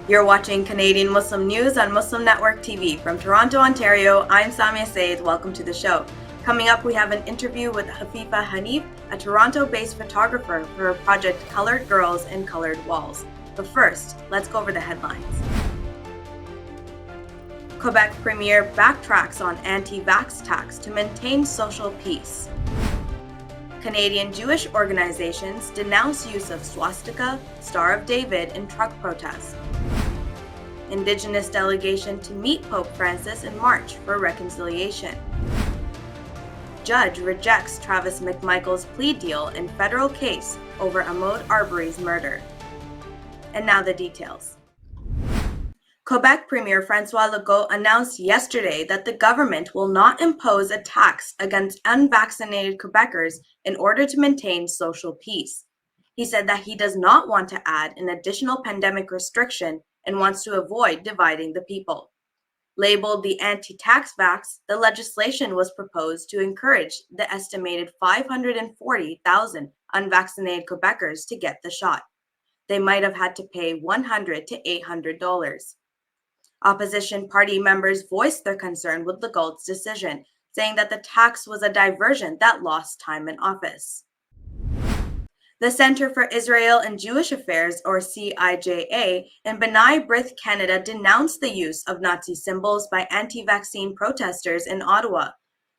You're watching Canadian Muslim News on Muslim Network TV. From Toronto, Ontario, I'm Samia Said. Welcome to the show. Coming up, we have an interview with Afeefah Hanif, a Toronto-based photographer for her project Colored Girls and Colored Walls. But first, let's go over the headlines. Quebec Premier backtracks on anti-vax tax to maintain social peace. Canadian Jewish organizations denounce use of Swastika, Star of David in truck protests. Indigenous delegation to meet Pope Francis in March for reconciliation. Judge rejects Travis McMicheal's plea deal in federal case over Ahmaud Arbery's murder. And now the details. Quebec Premier François Legault announced yesterday that the government will not impose a tax against unvaccinated Quebecers in order to maintain social peace. He said that he does not want to add an additional pandemic restriction and wants to avoid dividing the people. Labeled the anti-tax vax, the legislation was proposed to encourage the estimated 540,000 unvaccinated Quebecers to get the shot. They might have had to pay $100 to $800. Opposition party members voiced their concern with Legault's decision, saying that the tax was a diversion that lost time in office. The Centre for Israel and Jewish Affairs, or CIJA, in B'nai B'rith, Canada denounced the use of Nazi symbols by anti-vaccine protesters in Ottawa.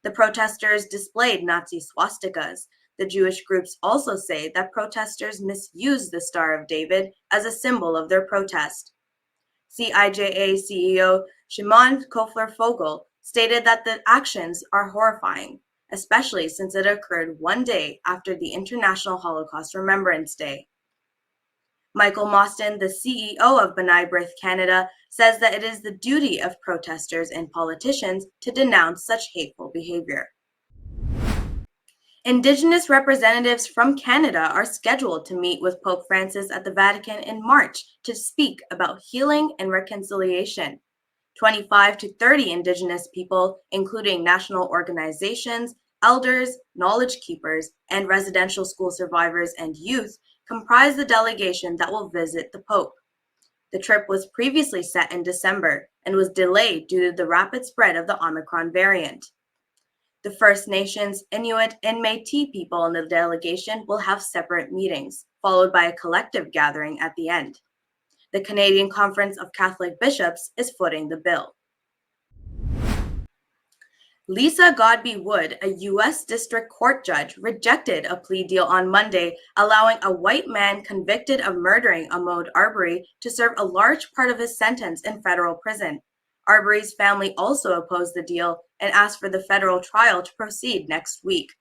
The protesters displayed Nazi swastikas. The Jewish groups also say that protesters misuse the Star of David as a symbol of their protest. CIJA CEO Shimon Kofler-Fogel stated that the actions are horrifying, especially since it occurred one day after the International Holocaust Remembrance Day. Michael Mostyn, the CEO of B'nai B'rith Canada, says that it is the duty of protesters and politicians to denounce such hateful behavior. Indigenous representatives from Canada are scheduled to meet with Pope Francis at the Vatican in March to speak about healing and reconciliation. 25 to 30 Indigenous people, including national organizations, elders, knowledge keepers, and residential school survivors and youth, comprise the delegation that will visit the Pope. The trip was previously set in December and was delayed due to the rapid spread of the Omicron variant. The First Nations, Inuit, and Métis people in the delegation will have separate meetings, followed by a collective gathering at the end. The Canadian Conference of Catholic Bishops is footing the bill. Lisa Godby Wood, a U.S. District Court judge, rejected a plea deal on Monday, allowing a white man convicted of murdering Ahmaud Arbery to serve a large part of his sentence in federal prison. Arbery's family also opposed the deal and asked for the federal trial to proceed next week.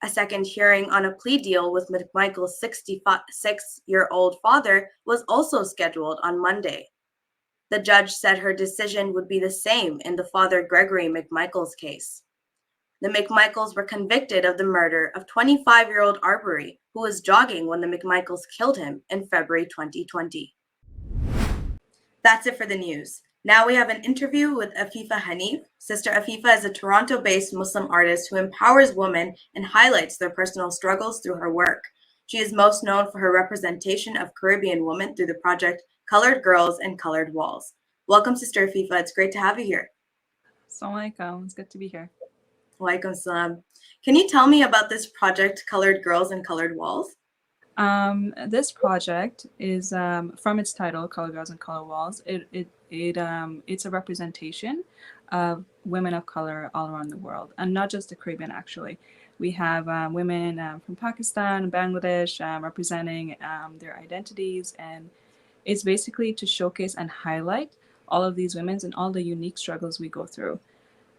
A second hearing on a plea deal with McMicheal's 66-year-old father was also scheduled on Monday. The judge said her decision would be the same in the father Gregory McMicheal's case. The McMicheals were convicted of the murder of 25-year-old Arbery, who was jogging when the McMicheals killed him in February 2020. That's it for the news. Now we have an interview with Afeefah Hanif. Sister Afeefah is a Toronto-based Muslim artist who empowers women and highlights their personal struggles through her work. She is most known for her representation of Caribbean women through the project Colored Girls and Colored Walls. Welcome, Sister Afeefah. It's great to have you here. Assalamu alaikum. It's good to be here. Walaikum salam. Can you tell me about this project, Colored Girls and Colored Walls? This project is, from its title, Colored Girls and Colored Walls, it's a representation of women of color all around the world, and not just the Caribbean, actually. We have women from Pakistan, Bangladesh, representing their identities, and it's basically to showcase and highlight all of these women and all the unique struggles we go through.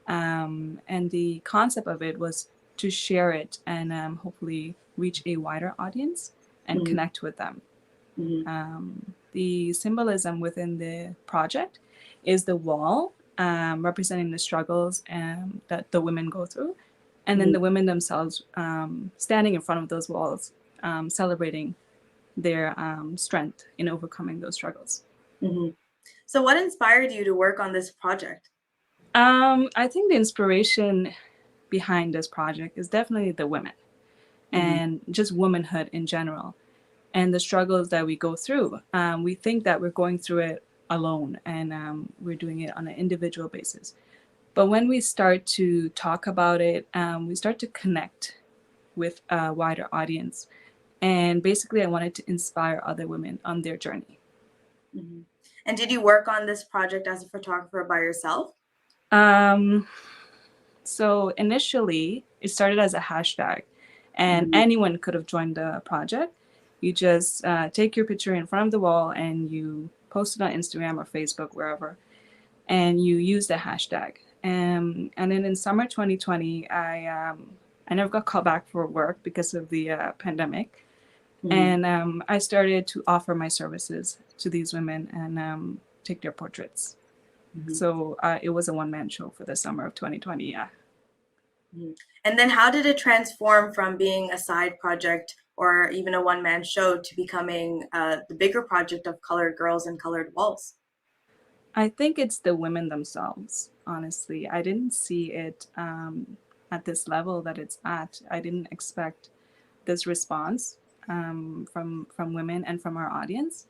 And the concept of it was to share it and hopefully reach a wider audience and connect with them. The symbolism within the project is the wall, representing the struggles that the women go through, and then the women themselves standing in front of those walls, celebrating their strength in overcoming those struggles. So what inspired you to work on this project? I think the inspiration behind this project is definitely the women and just womanhood in general and the struggles that we go through. We think that we're going through it alone, and we're doing it on an individual basis. But when we start to talk about it, we start to connect with a wider audience. And basically, I wanted to inspire other women on their journey. Mm-hmm. And did you work on this project as a photographer by yourself? So initially, it started as a hashtag, and anyone could have joined the project. You just take your picture in front of the wall and you post it on Instagram or Facebook, wherever, and you use the hashtag. And then in summer 2020, I never got called back for work because of the pandemic. And I started to offer my services to these women and take their portraits. So it was a one-man show for the summer of 2020, yeah. And then how did it transform from being a side project or even a one-man show to becoming the bigger project of Colored Girls and Colored Walls? I think it's the women themselves, honestly. I didn't see it at this level that it's at. I didn't expect this response from women and from our audience.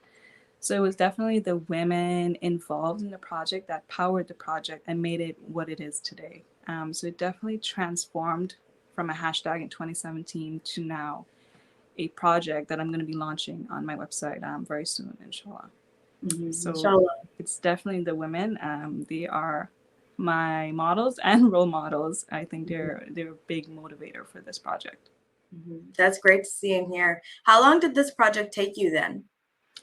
So it was definitely the women involved in the project that powered the project and made it what it is today. So it definitely transformed from a hashtag in 2017 to now a project that I'm going to be launching on my website very soon, inshallah. So Inshallah. it's definitely the women. They are my models and role models. I think they're a big motivator for this project. That's great to see and hear. How long did this project take you then?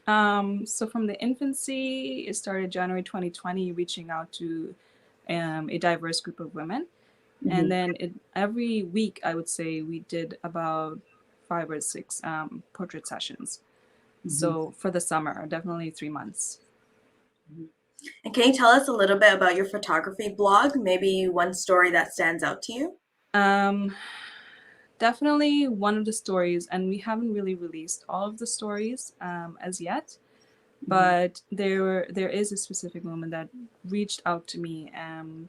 So from the infancy, it started January 2020, reaching out to a diverse group of women. And then every week, I would say we did about 5 or 6 portrait sessions. So for the summer, definitely 3 months. And can you tell us a little bit about your photography blog? Maybe one story that stands out to you? Definitely one of the stories, and we haven't really released all of the stories as yet, but there is a specific woman that reached out to me, and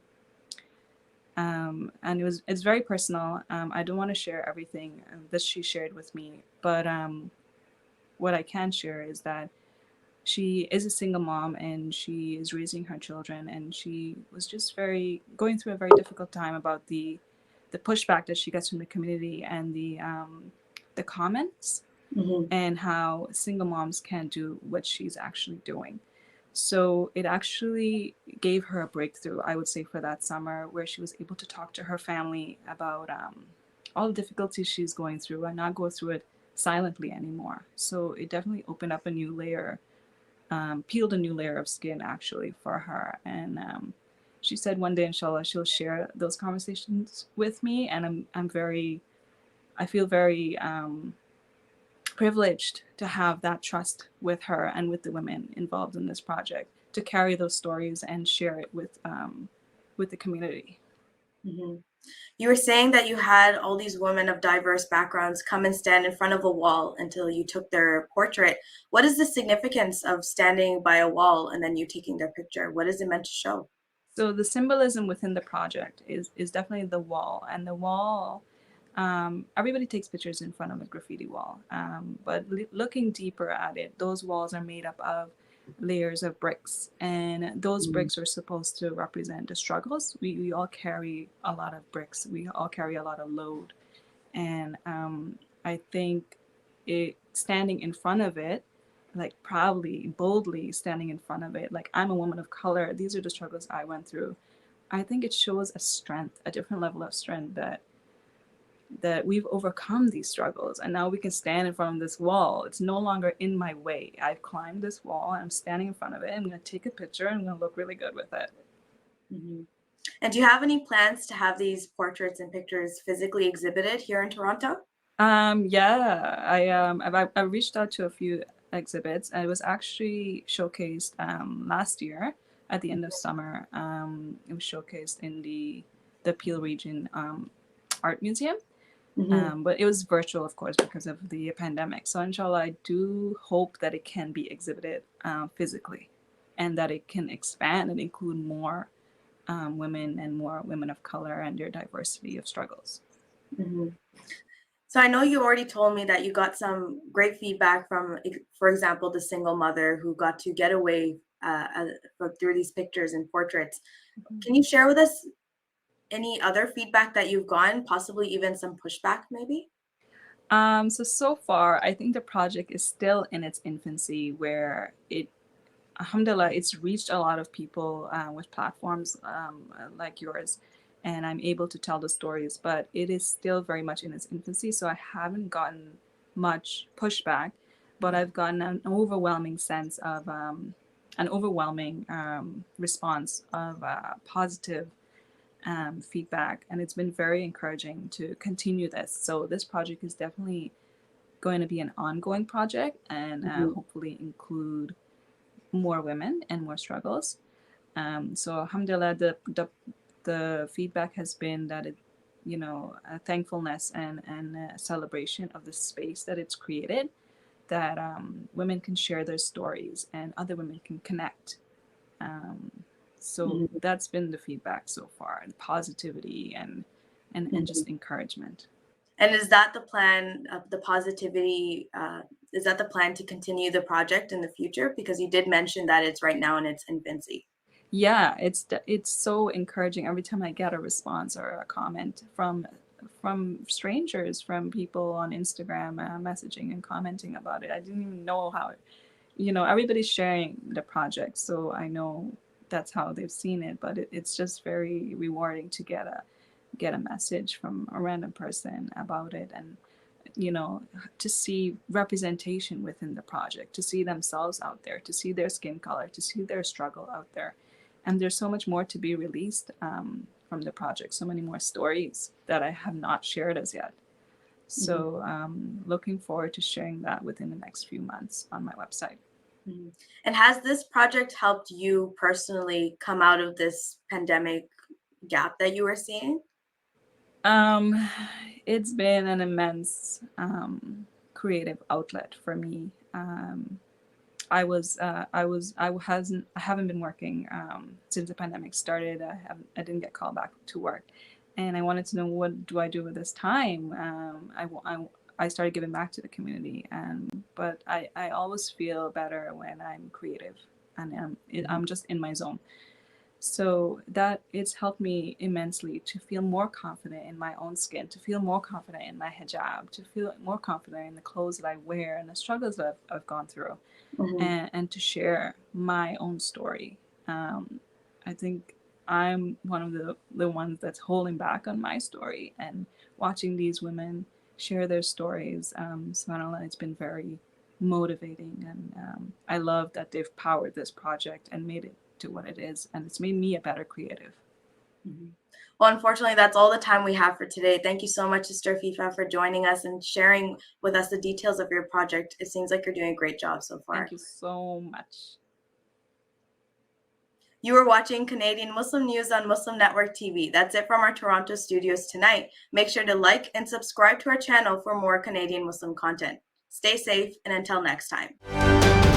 it's very personal. I don't want to share everything that she shared with me, but what I can share is that she is a single mom and she is raising her children, and she was just going through a very difficult time about the pushback that she gets from the community and the comments and how single moms can't do what she's actually doing. So it actually gave her a breakthrough, I would say, for that summer, where she was able to talk to her family about all the difficulties she's going through and not go through it silently anymore. So it definitely opened up a new layer, peeled a new layer of skin actually for her. And she said one day, inshallah, she'll share those conversations with me. And I feel very privileged to have that trust with her and with the women involved in this project to carry those stories and share it with the community. You were saying that you had all these women of diverse backgrounds come and stand in front of a wall until you took their portrait. What is the significance of standing by a wall and then you taking their picture? What is it meant to show? So the symbolism within the project is definitely the wall, and the wall. Everybody takes pictures in front of a graffiti wall, but looking deeper at it, those walls are made up of layers of bricks, and those bricks are supposed to represent the struggles. We all carry a lot of bricks. We all carry a lot of load, and I think standing in front of it, like proudly, boldly standing in front of it, like I'm a woman of color. These are the struggles I went through. I think it shows a strength, a different level of strength that we've overcome these struggles, and now we can stand in front of this wall. It's no longer in my way. I've climbed this wall and I'm standing in front of it. I'm going to take a picture and I'm going to look really good with it. And do you have any plans to have these portraits and pictures physically exhibited here in Toronto? Yeah, I reached out to a few exhibits. It was actually showcased last year at the end of summer. It was showcased in the Peel Region Art Museum. But it was virtual, of course, because of the pandemic. So inshallah, I do hope that it can be exhibited physically, and that it can expand and include more women and more women of color and their diversity of struggles. So I know you already told me that you got some great feedback from, for example, the single mother who got to get away through these pictures and portraits. Mhm. Can you share with us any other feedback that you've gotten, possibly even some pushback, maybe? So far, I think the project is still in its infancy, where alhamdulillah, it's reached a lot of people with platforms like yours, and I'm able to tell the stories, but it is still very much in its infancy. So I haven't gotten much pushback, but I've gotten an overwhelming sense of an overwhelming response of positive feedback, and it's been very encouraging to continue this. So this project is definitely going to be an ongoing project, and Mhm. hopefully include more women and more struggles. So alhamdulillah, the feedback has been that it, a thankfulness and a celebration of the space that it's created, that women can share their stories and other women can connect. Um, so Mhm. that's been the feedback so far, and positivity and Mhm. just encouragement. And is that the plan of the positivity? Is that the plan to continue the project in the future? Because you did mention that it's right now in its infancy. Yeah, it's so encouraging every time I get a response or a comment from strangers, from people on Instagram, messaging and commenting about it. I didn't even know how, everybody's sharing the project, so I know that's how they've seen it. But it's just very rewarding to get a message from a random person about it, and you know to see representation within the project, to see themselves out there, to see their skin color, to see their struggle out there. And there's so much more to be released from the project, so many more stories that I have not shared as yet. Mhm. So looking forward to sharing that within the next few months on my website. Mhm. And has this project helped you personally come out of this pandemic gap that you were seeing? um, it's been an immense creative outlet for me. I haven't been working since the pandemic started. I didn't get called back to work, and I wanted to know, what do I do with this time. I started giving back to the community, but I always feel better when I'm creative, and Mhm. I'm just in my zone. So that it's helped me immensely to feel more confident in my own skin, to feel more confident in my hijab, to feel more confident in the clothes that I wear and the struggles that I've gone through, Mhm. and to share my own story. I think I'm one of the ones that's holding back on my story, and watching these women share their stories. SubhanAllah, it's been very motivating, and I love that they've powered this project and made it to what it is, and it's made me a better creative. Mhm. Well, unfortunately, that's all the time we have for today. Thank you so much, Sister Afeefah, for joining us and sharing with us the details of your project. It seems like you're doing a great job so Thank far. you so much. You are watching Canadian Muslim News on Muslim Network TV. That's it from our Toronto studios tonight. Make sure to like and subscribe to our channel for more Canadian Muslim content. Stay safe, and until next time.